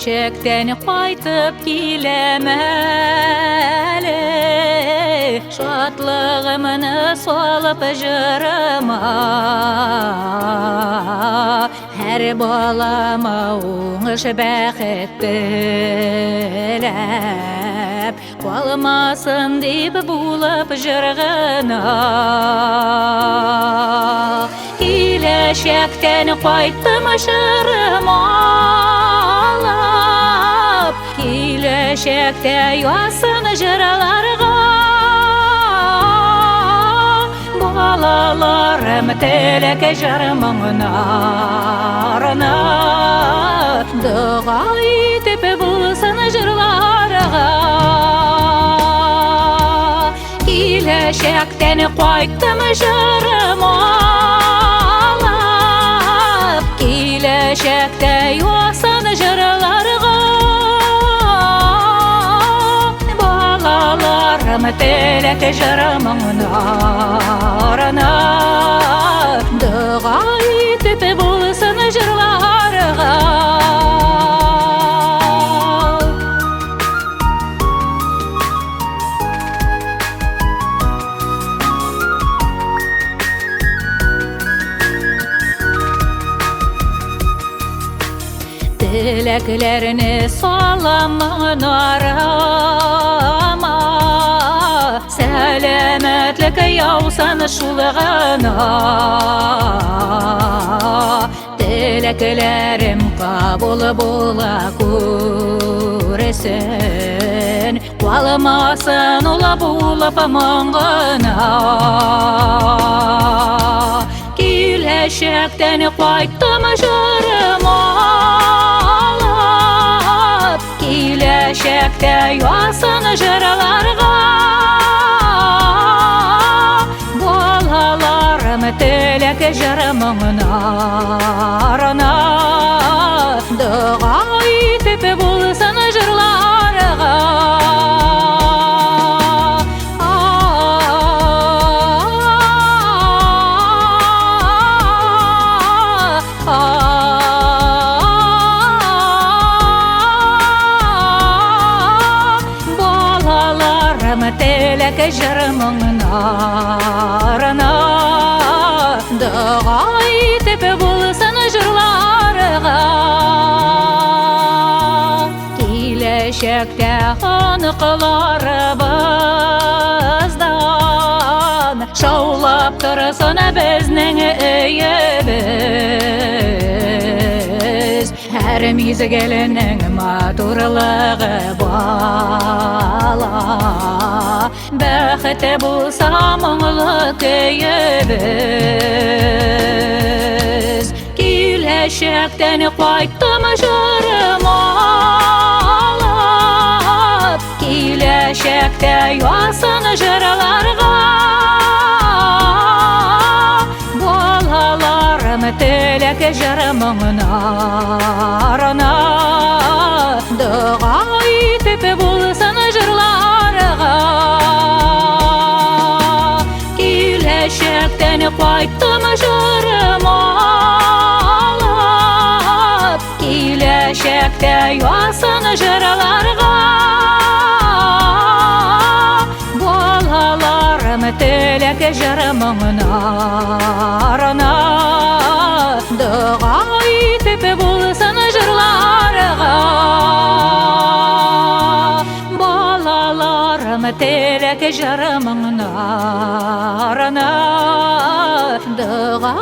Келешектен қайтып келемәлі, шатлығымны салып жырыма. Әр балама оңыш бәхет тіләп, қалмасын деп болып жырғына. Келешектен қайттым жырыма алып, келешекте ұясын жырларға. Балаларым тілек жырымыңын арына, дұға етіп болсын жырларға. Келешектен қайттым жырыма алып, келешекте ұясын жырларға. Балаларым тілек жырымыңын арына, дұға етіп болсын жырларға. Тілеклеріне саламын арама, сәлеметлік яусын шулығына. Тілеклерім қабыл бола көресін, қалмасын ұла болып мұңғына. Келешектен қайттым жырыма алып, келешекте ұясын жырларға. Балаларым тілек жырымыңын арына, дұға етіп болсын жырларға. Тілек жырымыңын арына, дұға етіп болсын жырларға. Келешекте анықларыбыздан шаулап тұрсын біздің үйіміз. Әр мезгілінің матурлығы бала, бақыт болса мұңлы күйіміз. Келешектен қайттым жырыма алып, келешекте ұясын жырларға. Балаларым тілек жырымыңын арына, дұға етіп болсын жырларға. Келешектен қайттым жырыма алып, келешекте ұясын жырларға. Балаларым тілек жырымыңын арына, дұға етіп болсын жырларға. Балаларым тілек жырымыңын арына, дұға